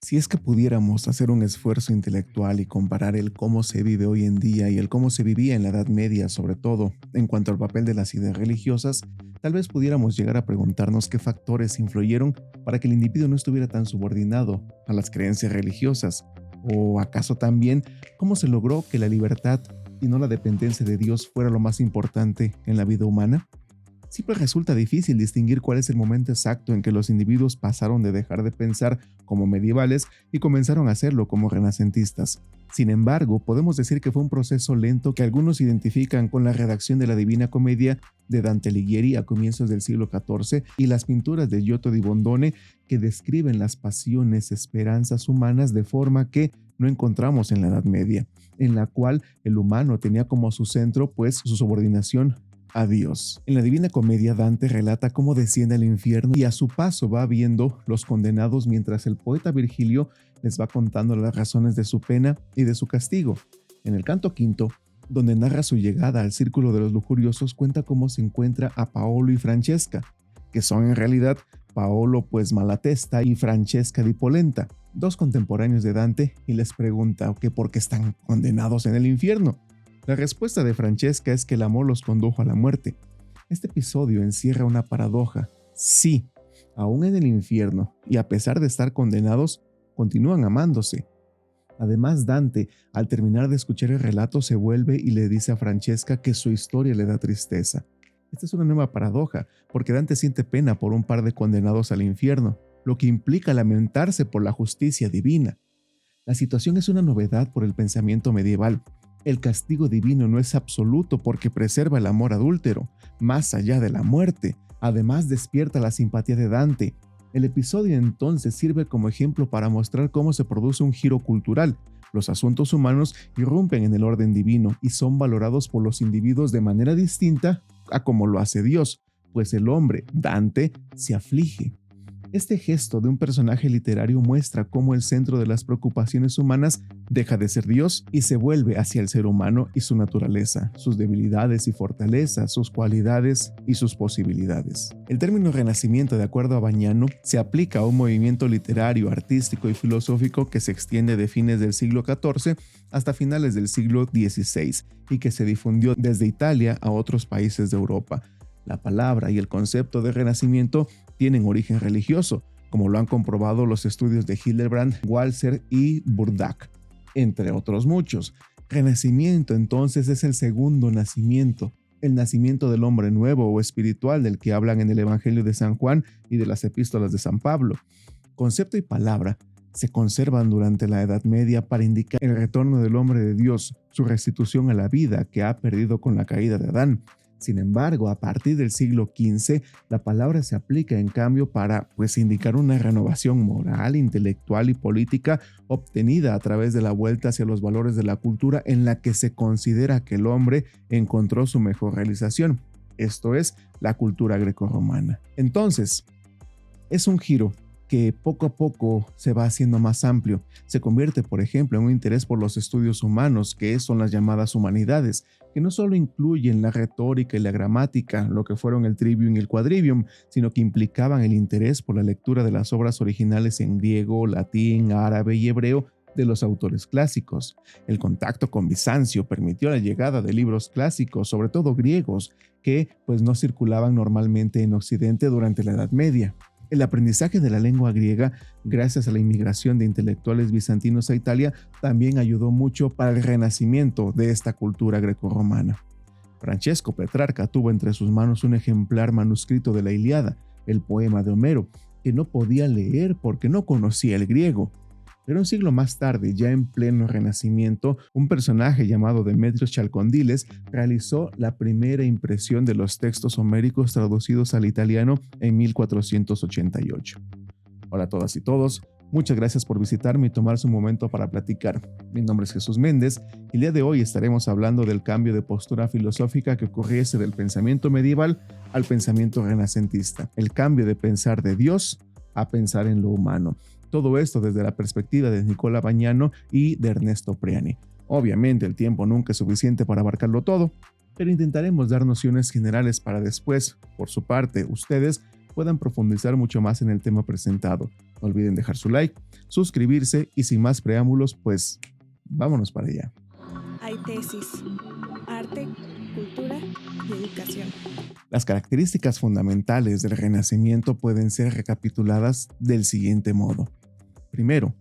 Si es que pudiéramos hacer un esfuerzo intelectual y comparar el cómo se vive hoy en día y el cómo se vivía en la Edad Media, sobre todo en cuanto al papel de las ideas religiosas, tal vez pudiéramos llegar a preguntarnos qué factores influyeron para que el individuo no estuviera tan subordinado a las creencias religiosas, o acaso también cómo se logró que la libertad y no la dependencia de Dios fuera lo más importante en la vida humana. Siempre resulta difícil distinguir cuál es el momento exacto en que los individuos pasaron de dejar de pensar como medievales y comenzaron a hacerlo como renacentistas. Sin embargo, podemos decir que fue un proceso lento que algunos identifican con la redacción de la Divina Comedia de Dante Alighieri a comienzos del siglo XIV y las pinturas de Giotto di Bondone que describen las pasiones, esperanzas humanas de forma que no encontramos en la Edad Media, en la cual el humano tenía como su centro pues su subordinación a Dios. En la Divina Comedia, Dante relata cómo desciende al infierno y a su paso va viendo los condenados mientras el poeta Virgilio les va contando las razones de su pena y de su castigo. En el canto quinto, donde narra su llegada al círculo de los lujuriosos, cuenta cómo se encuentra a Paolo y Francesca, que son en realidad Paolo pues Malatesta y Francesca di Polenta, dos contemporáneos de Dante, y les pregunta que por qué están condenados en el infierno. La respuesta de Francesca es que el amor los condujo a la muerte. Este episodio encierra una paradoja. Sí, aún en el infierno, y a pesar de estar condenados, continúan amándose. Además, Dante, al terminar de escuchar el relato, se vuelve y le dice a Francesca que su historia le da tristeza. Esta es una nueva paradoja, porque Dante siente pena por un par de condenados al infierno, lo que implica lamentarse por la justicia divina. La situación es una novedad por el pensamiento medieval. El castigo divino no es absoluto porque preserva el amor adúltero, más allá de la muerte. Además, despierta la simpatía de Dante. El episodio entonces sirve como ejemplo para mostrar cómo se produce un giro cultural. Los asuntos humanos irrumpen en el orden divino y son valorados por los individuos de manera distinta a como lo hace Dios, pues el hombre, Dante, se aflige. Este gesto de un personaje literario muestra cómo el centro de las preocupaciones humanas deja de ser Dios y se vuelve hacia el ser humano y su naturaleza, sus debilidades y fortalezas, sus cualidades y sus posibilidades. El término renacimiento, de acuerdo a Bagnano, se aplica a un movimiento literario, artístico y filosófico que se extiende de fines del siglo XIV hasta finales del siglo XVI y que se difundió desde Italia a otros países de Europa. La palabra y el concepto de renacimiento tienen origen religioso, como lo han comprobado los estudios de Hildebrand, Walser y Burdack, entre otros muchos. Renacimiento entonces es el segundo nacimiento, el nacimiento del hombre nuevo o espiritual del que hablan en el Evangelio de San Juan y de las epístolas de San Pablo. Concepto y palabra se conservan durante la Edad Media para indicar el retorno del hombre de Dios, su restitución a la vida que ha perdido con la caída de Adán. Sin embargo, a partir del siglo XV, la palabra se aplica en cambio para indicar una renovación moral, intelectual y política obtenida a través de la vuelta hacia los valores de la cultura en la que se considera que el hombre encontró su mejor realización, esto es, la cultura grecorromana. Entonces, es un giro que poco a poco se va haciendo más amplio. Se convierte, por ejemplo, en un interés por los estudios humanos, que son las llamadas humanidades, que no solo incluyen la retórica y la gramática, lo que fueron el trivium y el quadrivium, sino que implicaban el interés por la lectura de las obras originales en griego, latín, árabe y hebreo de los autores clásicos. El contacto con Bizancio permitió la llegada de libros clásicos, sobre todo griegos, que no circulaban normalmente en Occidente durante la Edad Media. El aprendizaje de la lengua griega, gracias a la inmigración de intelectuales bizantinos a Italia, también ayudó mucho para el renacimiento de esta cultura grecorromana. Francesco Petrarca tuvo entre sus manos un ejemplar manuscrito de la Ilíada, el poema de Homero, que no podía leer porque no conocía el griego. Pero un siglo más tarde, ya en pleno Renacimiento, un personaje llamado Demetrios Chalcondyles realizó la primera impresión de los textos homéricos traducidos al italiano en 1488. Hola a todas y todos, muchas gracias por visitarme y tomarse un momento para platicar. Mi nombre es Jesús Méndez y el día de hoy estaremos hablando del cambio de postura filosófica que ocurriese del pensamiento medieval al pensamiento renacentista, el cambio de pensar de Dios a pensar en lo humano. Todo esto desde la perspectiva de Nicola Bagnano y de Ernesto Priani. Obviamente el tiempo nunca es suficiente para abarcarlo todo, pero intentaremos dar nociones generales para después, por su parte, ustedes puedan profundizar mucho más en el tema presentado. No olviden dejar su like, suscribirse y sin más preámbulos, pues vámonos para allá. Hay tesis, arte, cultura y educación. Las características fundamentales del Renacimiento pueden ser recapituladas del siguiente modo. Primero,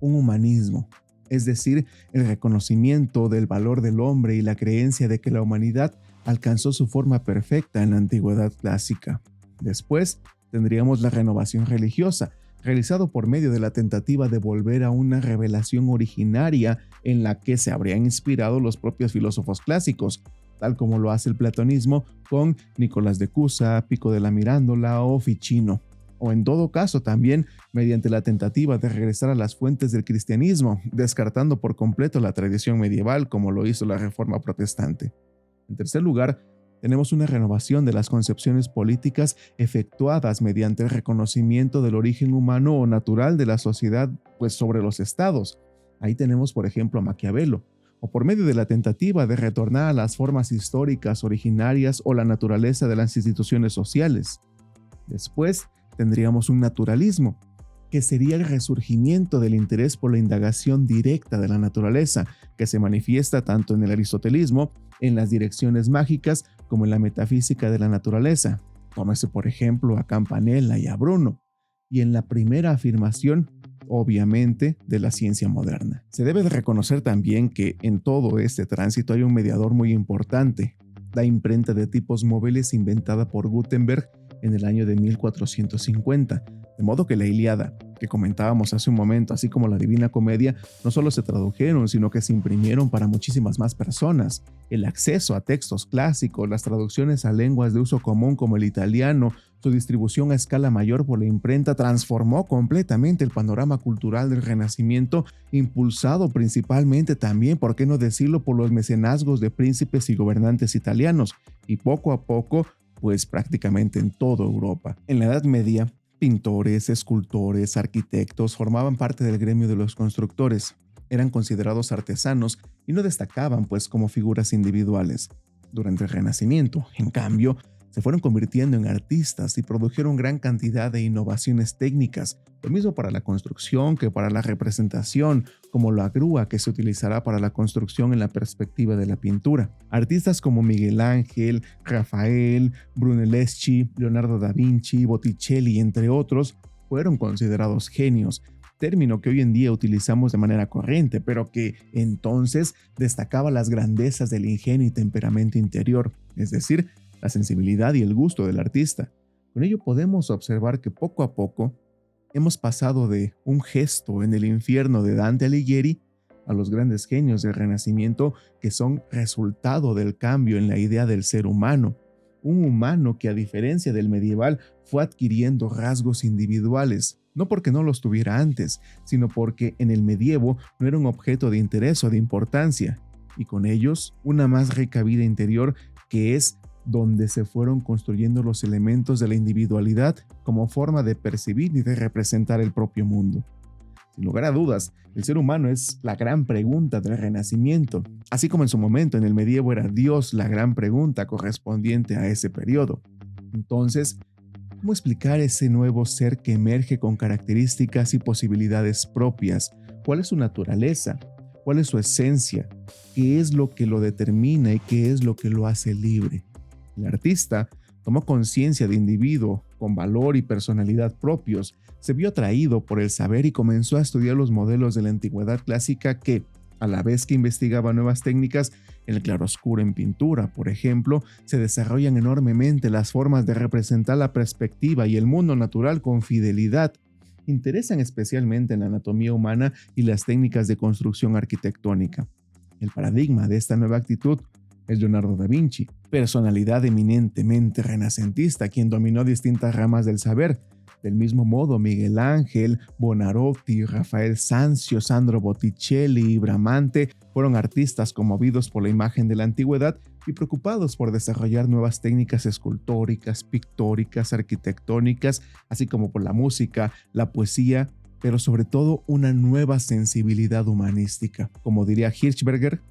un humanismo, es decir, el reconocimiento del valor del hombre y la creencia de que la humanidad alcanzó su forma perfecta en la antigüedad clásica. Después, tendríamos la renovación religiosa, realizado por medio de la tentativa de volver a una revelación originaria en la que se habrían inspirado los propios filósofos clásicos, tal como lo hace el platonismo con Nicolás de Cusa, Pico de la Mirandola o Ficino, o en todo caso también mediante la tentativa de regresar a las fuentes del cristianismo, descartando por completo la tradición medieval como lo hizo la Reforma Protestante. En tercer lugar, tenemos una renovación de las concepciones políticas efectuadas mediante el reconocimiento del origen humano o natural de la sociedad, pues sobre los estados. Ahí tenemos, por ejemplo, a Maquiavelo, o por medio de la tentativa de retornar a las formas históricas originarias o la naturaleza de las instituciones sociales. Después, tendríamos un naturalismo, que sería el resurgimiento del interés por la indagación directa de la naturaleza, que se manifiesta tanto en el aristotelismo, en las direcciones mágicas, como en la metafísica de la naturaleza. Tómese por ejemplo a Campanella y a Bruno, y en la primera afirmación, obviamente, de la ciencia moderna. Se debe de reconocer también que en todo este tránsito hay un mediador muy importante, la imprenta de tipos móviles inventada por Gutenberg en el año de 1450, de modo que la Ilíada, que comentábamos hace un momento, así como la Divina Comedia, no solo se tradujeron, sino que se imprimieron para muchísimas más personas. El acceso a textos clásicos, las traducciones a lenguas de uso común como el italiano, su distribución a escala mayor por la imprenta transformó completamente el panorama cultural del Renacimiento, impulsado principalmente también, por qué no decirlo, por los mecenazgos de príncipes y gobernantes italianos, y poco a poco, pues prácticamente en toda Europa. En la Edad Media, pintores, escultores, arquitectos formaban parte del gremio de los constructores. Eran considerados artesanos y no destacaban pues como figuras individuales. Durante el Renacimiento, en cambio, se fueron convirtiendo en artistas y produjeron gran cantidad de innovaciones técnicas, lo mismo para la construcción que para la representación, como la grúa que se utilizará para la construcción en la perspectiva de la pintura. Artistas como Miguel Ángel, Rafael, Brunelleschi, Leonardo da Vinci, Botticelli, entre otros, fueron considerados genios, término que hoy en día utilizamos de manera corriente, pero que entonces destacaba las grandezas del ingenio y temperamento interior, es decir, la sensibilidad y el gusto del artista. Con ello podemos observar que poco a poco hemos pasado de un gesto en el infierno de Dante Alighieri a los grandes genios del Renacimiento que son resultado del cambio en la idea del ser humano. Un humano que, a diferencia del medieval, fue adquiriendo rasgos individuales, no porque no los tuviera antes, sino porque en el medievo no era un objeto de interés o de importancia, y con ellos una más rica vida interior que es donde se fueron construyendo los elementos de la individualidad como forma de percibir y de representar el propio mundo. Sin lugar a dudas, el ser humano es la gran pregunta del Renacimiento, así como en su momento en el medievo era Dios la gran pregunta correspondiente a ese periodo. Entonces, ¿cómo explicar ese nuevo ser que emerge con características y posibilidades propias? ¿Cuál es su naturaleza? ¿Cuál es su esencia? ¿Qué es lo que lo determina y qué es lo que lo hace libre? El artista tomó conciencia de individuo con valor y personalidad propios, se vio atraído por el saber y comenzó a estudiar los modelos de la antigüedad clásica que, a la vez que investigaba nuevas técnicas, el claroscuro en pintura, por ejemplo, se desarrollan enormemente las formas de representar la perspectiva y el mundo natural con fidelidad. Interesan especialmente en la anatomía humana y las técnicas de construcción arquitectónica. El paradigma de esta nueva actitud es Leonardo da Vinci, personalidad eminentemente renacentista, quien dominó distintas ramas del saber. Del mismo modo, Miguel Ángel, Buonarroti, Rafael Sanzio, Sandro Botticelli y Bramante fueron artistas conmovidos por la imagen de la antigüedad y preocupados por desarrollar nuevas técnicas escultóricas, pictóricas, arquitectónicas, así como por la música, la poesía, pero sobre todo una nueva sensibilidad humanística. Como diría Hirschberger,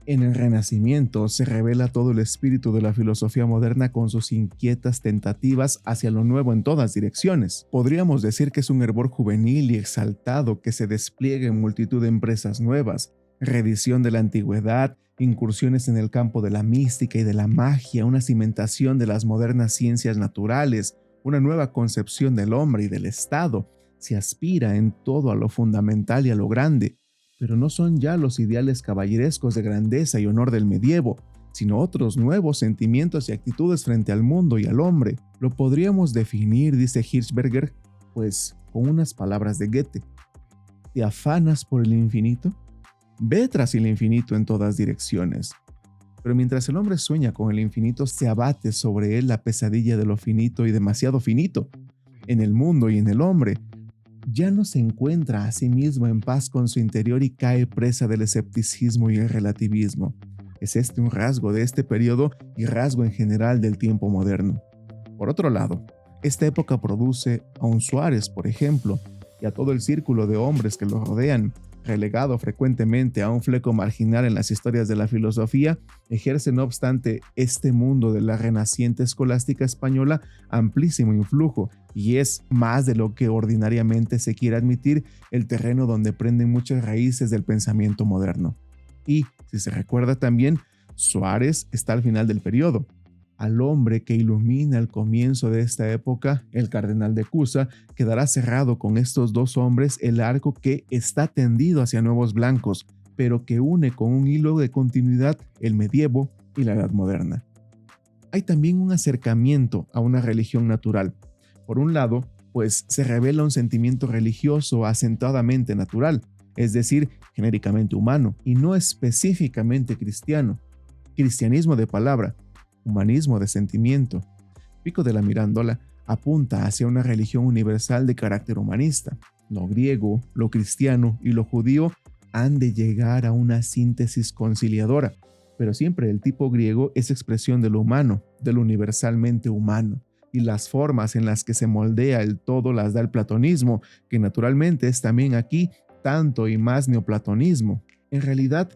En el Renacimiento se revela todo el espíritu de la filosofía moderna con sus inquietas tentativas hacia lo nuevo en todas direcciones. Podríamos decir que es un hervor juvenil y exaltado que se despliega en multitud de empresas nuevas, reedición de la antigüedad, incursiones en el campo de la mística y de la magia, una cimentación de las modernas ciencias naturales, una nueva concepción del hombre y del Estado. Se aspira en todo a lo fundamental y a lo grande, pero no son ya los ideales caballerescos de grandeza y honor del medievo, sino otros nuevos sentimientos y actitudes frente al mundo y al hombre. Lo podríamos definir, dice Hirschberger, pues con unas palabras de Goethe. ¿Te afanas por el infinito? Ve tras el infinito en todas direcciones. Pero mientras el hombre sueña con el infinito, se abate sobre él la pesadilla de lo finito y demasiado finito. En el mundo y en el hombre, ya no se encuentra a sí mismo en paz con su interior y cae presa del escepticismo y el relativismo. Es este un rasgo de este periodo y rasgo en general del tiempo moderno. Por otro lado, esta época produce a un Suárez, por ejemplo, y a todo el círculo de hombres que lo rodean, relegado frecuentemente a un fleco marginal en las historias de la filosofía, ejerce no obstante este mundo de la renaciente escolástica española amplísimo influjo y es, más de lo que ordinariamente se quiere admitir, el terreno donde prenden muchas raíces del pensamiento moderno. Y, si se recuerda también, Suárez está al final del periodo. Al hombre que ilumina el comienzo de esta época, el cardenal de Cusa, quedará cerrado con estos dos hombres el arco que está tendido hacia nuevos blancos, pero que une con un hilo de continuidad el medievo y la edad moderna. Hay también un acercamiento a una religión natural. Por un lado, pues se revela un sentimiento religioso acentadamente natural, es decir, genéricamente humano, y no específicamente cristiano. Cristianismo de palabra, humanismo de sentimiento. Pico de la Mirandola apunta hacia una religión universal de carácter humanista. Lo griego, lo cristiano y lo judío han de llegar a una síntesis conciliadora, pero siempre el tipo griego es expresión de lo humano, de lo universalmente humano, y las formas en las que se moldea el todo las da el platonismo, que naturalmente es también aquí tanto y más neoplatonismo. En realidad,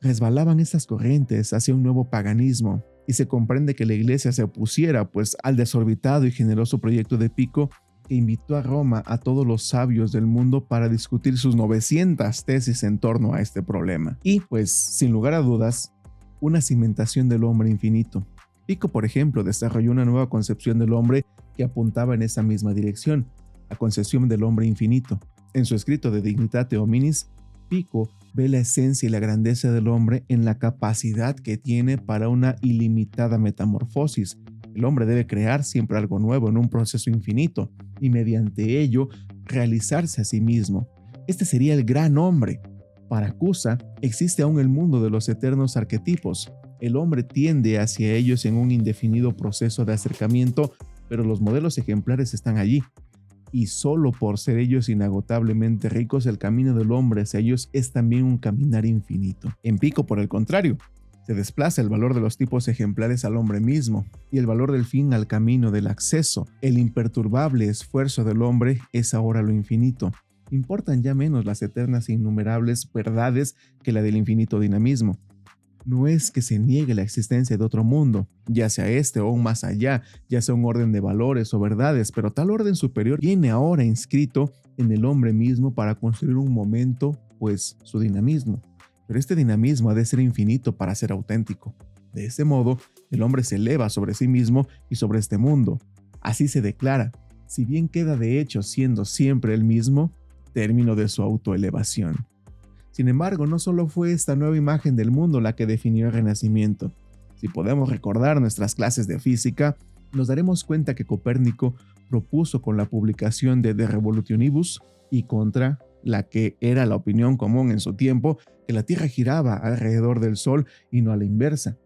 resbalaban estas corrientes hacia un nuevo paganismo, y se comprende que la iglesia se opusiera pues al desorbitado y generoso proyecto de Pico, que invitó a Roma a todos los sabios del mundo para discutir sus 900 tesis en torno a este problema. Y pues, sin lugar a dudas, una cimentación del hombre infinito. Pico, por ejemplo, desarrolló una nueva concepción del hombre que apuntaba en esa misma dirección, la concepción del hombre infinito. En su escrito de Dignitate Hominis, Pico ve la esencia y la grandeza del hombre en la capacidad que tiene para una ilimitada metamorfosis. El hombre debe crear siempre algo nuevo en un proceso infinito y mediante ello realizarse a sí mismo. Este sería el gran hombre. Para Cusa existe aún el mundo de los eternos arquetipos. El hombre tiende hacia ellos en un indefinido proceso de acercamiento, pero los modelos ejemplares están allí. Y solo por ser ellos inagotablemente ricos, el camino del hombre hacia ellos es también un caminar infinito. En Pico, por el contrario, se desplaza el valor de los tipos ejemplares al hombre mismo y el valor del fin al camino del acceso. El imperturbable esfuerzo del hombre es ahora lo infinito. Importan ya menos las eternas e innumerables verdades que la del infinito dinamismo. No es que se niegue la existencia de otro mundo, ya sea este o aún más allá, ya sea un orden de valores o verdades, pero tal orden superior viene ahora inscrito en el hombre mismo para construir un momento, pues su dinamismo. Pero este dinamismo ha de ser infinito para ser auténtico. De este modo, el hombre se eleva sobre sí mismo y sobre este mundo. Así se declara, si bien queda de hecho siendo siempre el mismo, término de su autoelevación. Sin embargo, no solo fue esta nueva imagen del mundo la que definió el Renacimiento. Si podemos recordar nuestras clases de física, nos daremos cuenta que Copérnico propuso con la publicación de De Revolutionibus y contra la que era la opinión común en su tiempo, que la Tierra giraba alrededor del Sol y no a la inversa.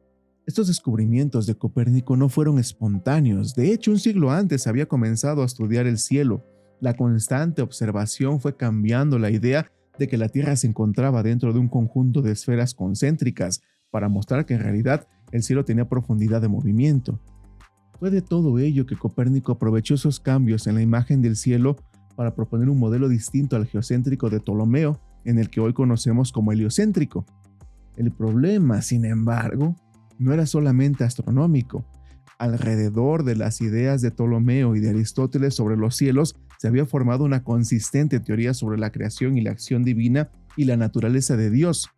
Estos descubrimientos de Copérnico no fueron espontáneos. De hecho, un siglo antes había comenzado a estudiar el cielo. La constante observación fue cambiando la idea de que la Tierra se encontraba dentro de un conjunto de esferas concéntricas para mostrar que en realidad el cielo tenía profundidad de movimiento. Fue de todo ello que Copérnico aprovechó esos cambios en la imagen del cielo para proponer un modelo distinto al geocéntrico de Ptolomeo, en el que hoy conocemos como heliocéntrico. El problema, sin embargo, no era solamente astronómico. Alrededor de las ideas de Ptolomeo y de Aristóteles sobre los cielos se había formado una consistente teoría sobre la creación y la acción divina y la naturaleza de Dios,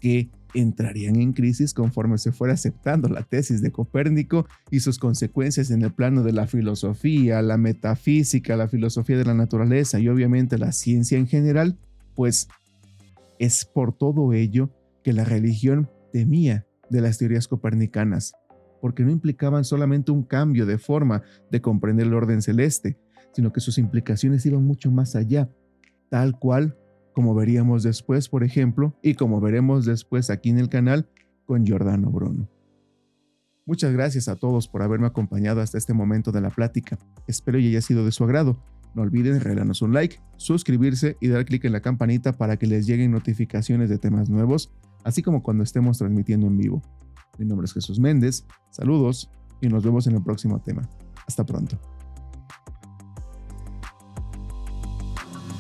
que entrarían en crisis conforme se fuera aceptando la tesis de Copérnico y sus consecuencias en el plano de la filosofía, la metafísica, la filosofía de la naturaleza y obviamente la ciencia en general. Pues es por todo ello que la religión temía de las teorías copernicanas, porque no implicaban solamente un cambio de forma de comprender el orden celeste, sino que sus implicaciones iban mucho más allá, tal cual como veríamos después, por ejemplo, y como veremos después aquí en el canal con Giordano Bruno. Muchas gracias a todos por haberme acompañado hasta este momento de la plática. Espero y haya sido de su agrado. No olviden regalarnos un like, suscribirse y dar clic en la campanita para que les lleguen notificaciones de temas nuevos, así como cuando estemos transmitiendo en vivo. Mi nombre es Jesús Méndez, saludos y nos vemos en el próximo tema. Hasta pronto.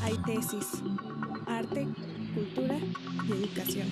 Hay tesis, arte, cultura y educación.